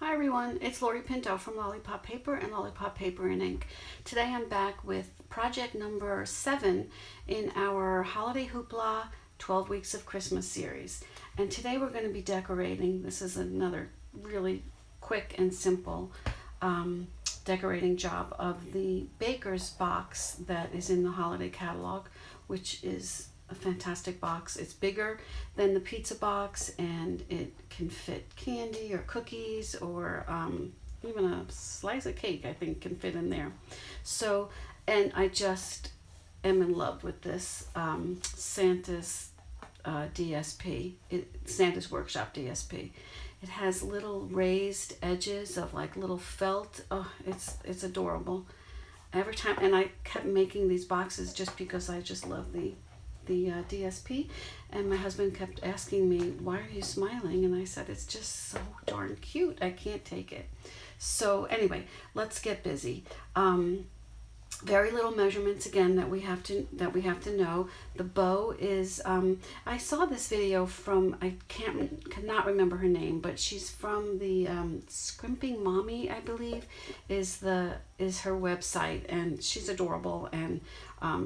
Hi everyone, it's Lori Pinto from Lollipop Paper and Lollipop Paper and Ink. Today I'm back with project number 7 in our Holiday Hoopla 12 Weeks of Christmas series. And today we're going to be decorating. This is another really quick and simple decorating job of the baker's box that is in the holiday catalog, which is a fantastic box. It's bigger than the pizza box and it can fit candy or cookies or even a slice of cake, I think, can fit in there. So, and I just am in love with this Santa's DSP, Santa's Workshop DSP. It has little raised edges of like little felt. Oh, it's adorable. Every time, and I kept making these boxes just because I just love the DSP, and my husband kept asking me, why are you smiling? And I said, it's just so darn cute, I can't take it. So anyway, let's get busy. Very little measurements again that we have to know. The bow is I saw this video from, I cannot remember her name, but she's from the Scrimping Mommy, I believe is her website, and she's adorable, and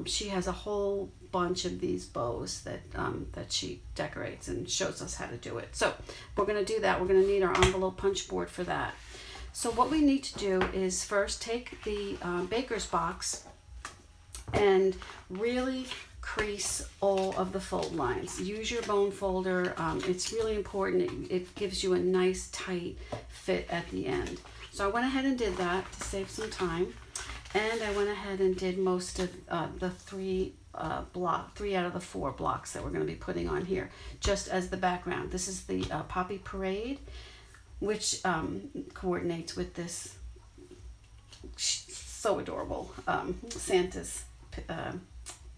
she has a whole bunch of these bows that she decorates and shows us how to do it. So we're going to do that. We're going to need our envelope punch board for that. So what we need to do is first take the baker's box and really crease all of the fold lines. Use your bone folder. It's really important. It gives you a nice tight fit at the end. So I went ahead and did that to save some time. And I went ahead and did most of the three out of the 4 blocks that we're going to be putting on here, just as the background. This is the Poppy Parade, which coordinates with this so adorable Santa's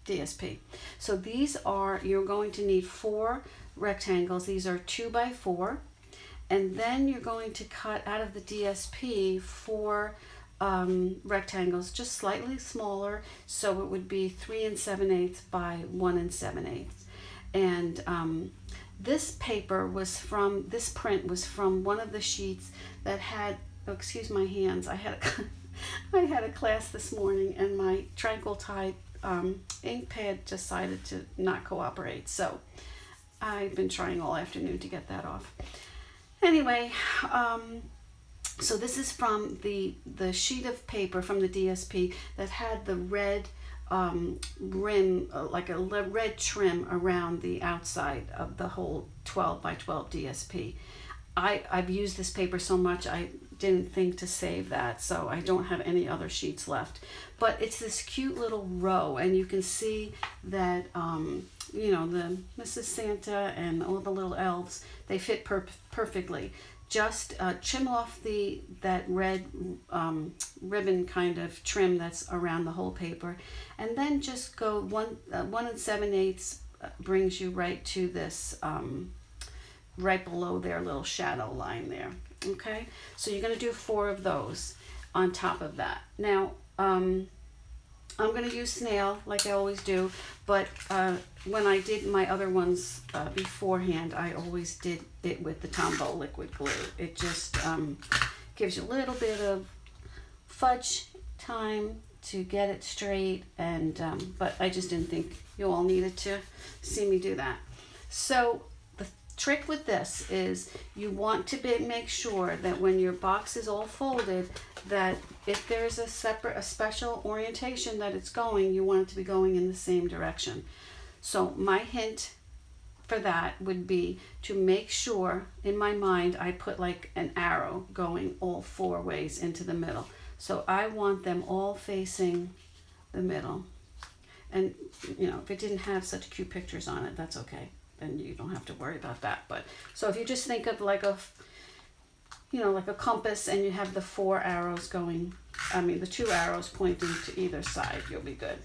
DSP. So these are, you're going to need 4 rectangles. These are 2 by 4, and then you're going to cut out of the DSP 4 rectangles, just slightly smaller, so it would be 3 7/8 by 1 7/8. And this paper was from, this print was from one of the sheets that had, oh, excuse my hands, I had a class this morning and my Tranquil Tide ink pad decided to not cooperate, so I've been trying all afternoon to get that off. Anyway, so this is from the sheet of paper from the DSP that had the red rim, like a red trim around the outside of the whole 12 by 12 DSP. I've used this paper so much I didn't think to save that, so I don't have any other sheets left. But it's this cute little row, and you can see that you know, the Mrs. Santa and all the little elves, they fit perfectly. Just trim off that red ribbon kind of trim that's around the whole paper, and then just go 1 7/8 brings you right to this right below their little shadow line there. Okay, so you're going to do 4 of those on top of that. Now I'm going to use snail like I always do, but when I did my other ones beforehand, I always did it with the Tombow liquid glue. It just gives you a little bit of fudge time to get it straight, and but I just didn't think you all needed to see me do that. So the trick with this is you want to make sure that when your box is all folded, that if there's a special orientation that it's going, you want it to be going in the same direction. So my hint for that would be to make sure, in my mind, I put like an arrow going all 4 ways into the middle. So I want them all facing the middle. And, you know, if it didn't have such cute pictures on it, that's okay. Then you don't have to worry about that. But so if you just think of like a, you know, like a compass, and you have the 4 arrows going, I mean the 2 arrows pointing to either side, you'll be good.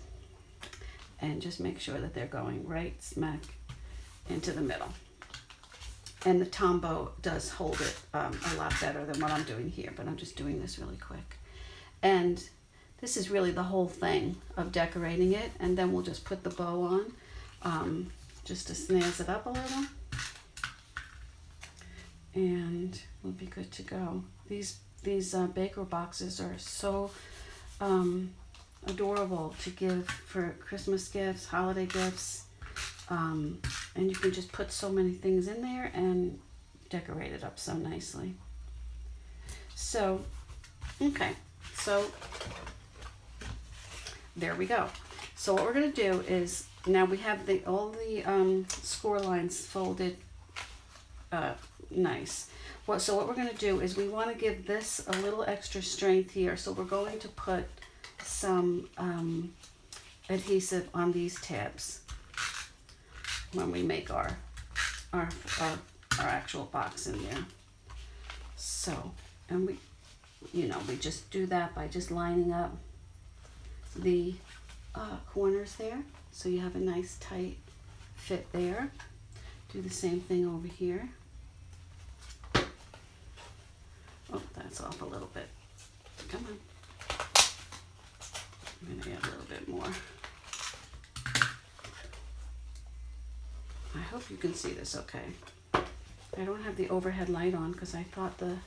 And just make sure that they're going right smack into the middle. And the Tombow does hold it a lot better than what I'm doing here, but I'm just doing this really quick. And this is really the whole thing of decorating it, and then we'll just put the bow on just to snazz it up a little. and we'll be good to go. These baker boxes are so adorable to give for Christmas gifts, holiday gifts, and you can just put so many things in there and decorate it up so nicely. So, okay, so there we go. So what we're going to do is, now we have all the score lines folded nice. So what we're going to do is we want to give this a little extra strength here. So we're going to put some adhesive on these tabs when we make our actual box in there. So, and we just do that by just lining up the corners there, so you have a nice tight fit there. Do the same thing over here. Oh, that's off a little bit. Come on. I'm gonna add a little bit more. I hope you can see this okay. I don't have the overhead light on because I thought the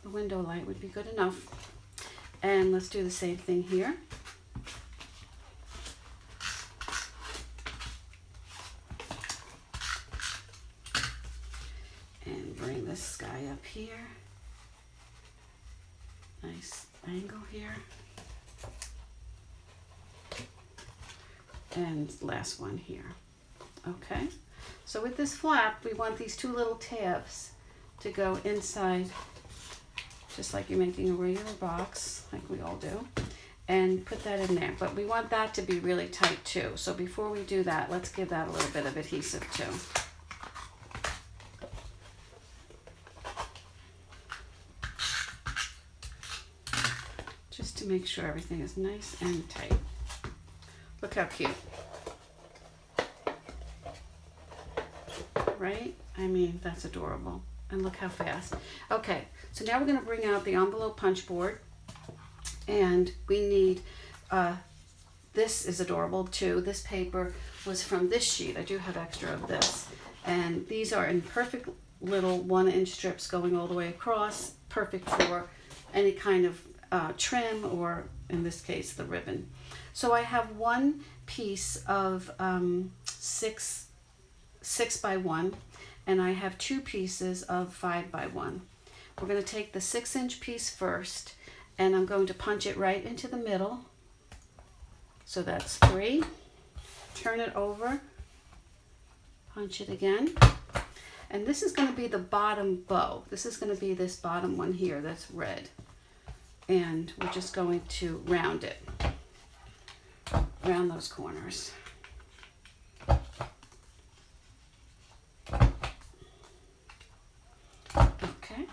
window light would be good enough. And let's do the same thing here. And bring this guy up here. Nice angle here. And last one here. Okay, so with this flap, we want these two little tabs to go inside, just like you're making a regular box, like we all do, and put that in there. But we want that to be really tight too. So before we do that, let's give that a little bit of adhesive too. Just to make sure everything is nice and tight. Look how cute. Right? I mean, that's adorable. And look how fast. Okay, so now we're going to bring out the envelope punch board. And we need, this is adorable too. This paper was from this sheet. I do have extra of this. And these are in perfect little 1-inch strips going all the way across. Perfect for any kind of trim, or in this case, the ribbon. So I have one piece of 6 by 1, and I have two pieces of 5 by 1. We're going to take the 6-inch piece first, and I'm going to punch it right into the middle. So that's 3. Turn it over, punch it again, and this is going to be the bottom bow. This is going to be this bottom one here that's red, and we're just going to round it, round those corners. Okay,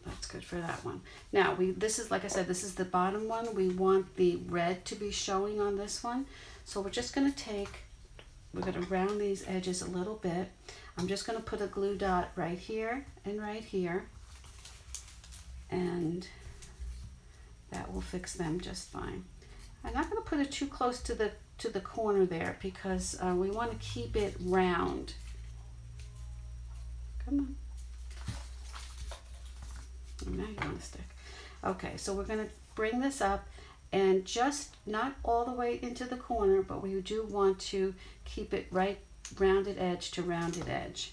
that's good for that one. Now this is, like I said, this is the bottom one. We want the red to be showing on this one. So we're just going to we're going to round these edges a little bit. I'm just going to put a glue dot right here and right here, and that will fix them just fine. I'm not going to put it too close to the corner there, because we want to keep it round. Come on. Oh, now you want to stick. Okay, so we're going to bring this up, and just not all the way into the corner, but we do want to keep it right rounded edge to rounded edge.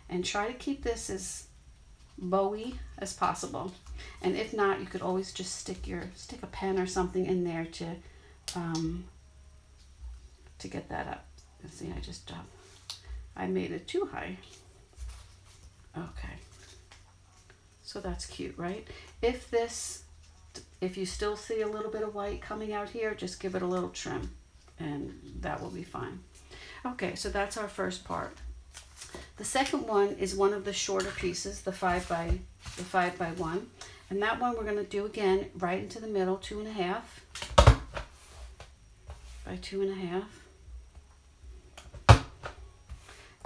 And try to keep this as bowy as possible. And if not, you could always just stick a pen or something in there to get that up. Let's see, I made it too high. Okay, so that's cute, right? If you still see a little bit of white coming out here, just give it a little trim, and that will be fine. Okay, so that's our first part. The second one is one of the shorter pieces, the 5 by 1, and that one we're going to do again right into the middle, 2.5 by 2.5.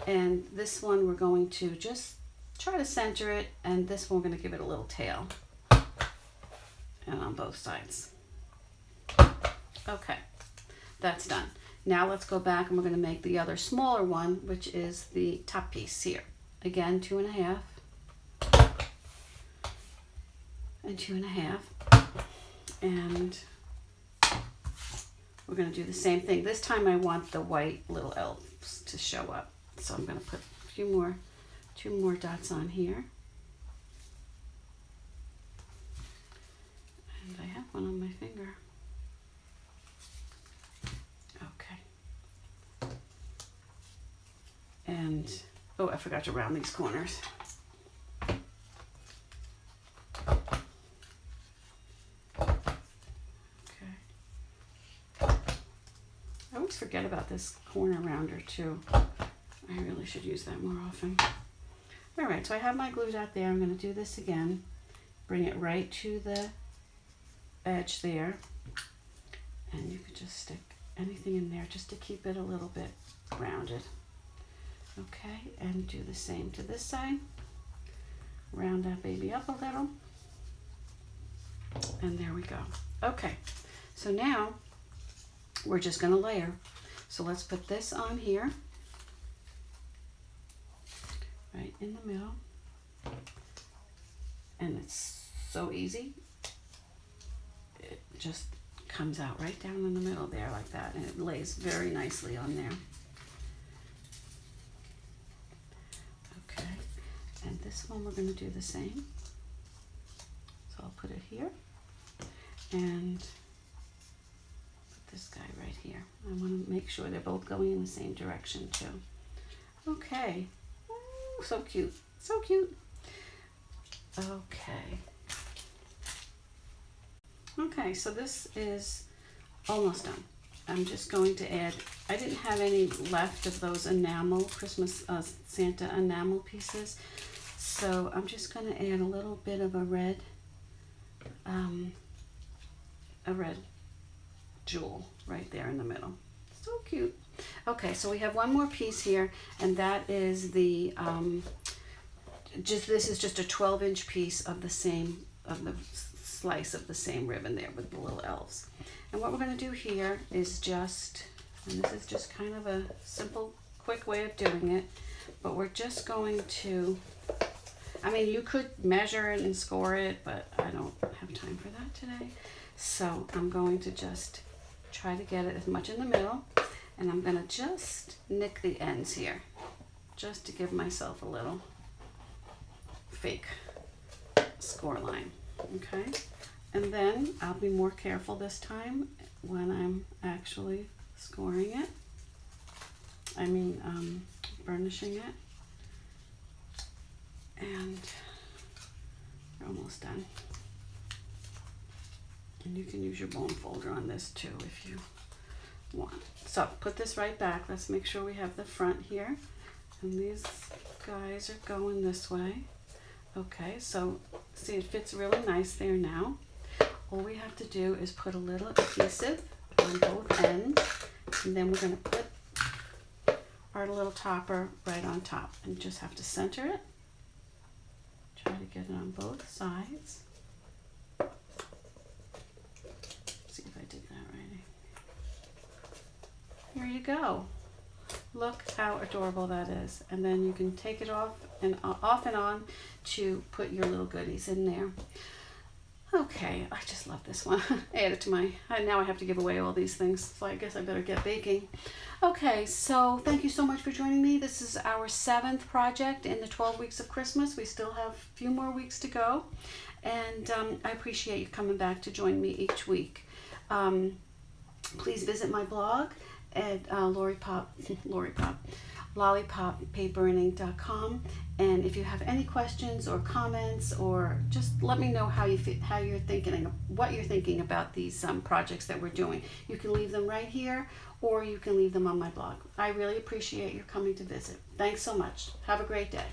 And this one we're going to just try to center it, and this one we're going to give it a little tail, and on both sides. Okay, that's done. Now let's go back, and we're going to make the other smaller one, which is the top piece here. again 2.5 and 2.5, and we're going to do the same thing. This time I want the white little elves to show up, so I'm going to put two more dots on here, and I have one on my finger. Okay, and oh, I forgot to round these corners. Forget about this corner rounder too. I really should use that more often. All right, so I have my glue dot there. I'm going to do this again. Bring it right to the edge there. And you could just stick anything in there just to keep it a little bit rounded. Okay, and do the same to this side. Round that baby up a little. And there we go. Okay, so now we're just going to layer. So let's put this on here, right in the middle. And it's so easy. It just comes out right down in the middle there like that, and it lays very nicely on there. Okay, and this one we're going to do the same. So I'll put it here, and this guy right here. I want to make sure they're both going in the same direction too. Okay. Ooh, so cute. So cute. Okay. Okay, so this is almost done. I'm just going to add, I didn't have any left of those enamel, Christmas Santa enamel pieces. So I'm just going to add a little bit of a red jewel right there in the middle. So cute. Okay, so we have one more piece here, and that is the this is just a 12-inch piece of the slice of the same ribbon there with the little elves. And what we're going to do here is just, and this is just kind of a simple, quick way of doing it, but we're just going to, I mean, you could measure it and score it, but I don't have time for that today. So I'm going to just try to get it as much in the middle, and I'm going to just nick the ends here just to give myself a little fake score line. Okay, and then I'll be more careful this time when I'm actually scoring it, burnishing it, and we're almost done. And you can use your bone folder on this too if you want. So put this right back. Let's make sure we have the front here. And these guys are going this way. Okay, so see, it fits really nice there now. All we have to do is put a little adhesive on both ends, and then we're going to put our little topper right on top, and just have to center it. Try to get it on both sides. See if I did that right. Here you go. Look how adorable that is. And then you can take it off and on to put your little goodies in there. Okay, I just love this one. Add it to my, now I have to give away all these things, so I guess I better get baking. Okay, so thank you so much for joining me. This is our 7th project in the 12 weeks of Christmas. We still have a few more weeks to go. And I appreciate you coming back to join me each week. Please visit my blog at lollipoppaperandink.com, and if you have any questions or comments, or just let me know how you're thinking, what you're thinking about these projects that we're doing. You can leave them right here, or you can leave them on my blog. I really appreciate your coming to visit. Thanks so much. Have a great day.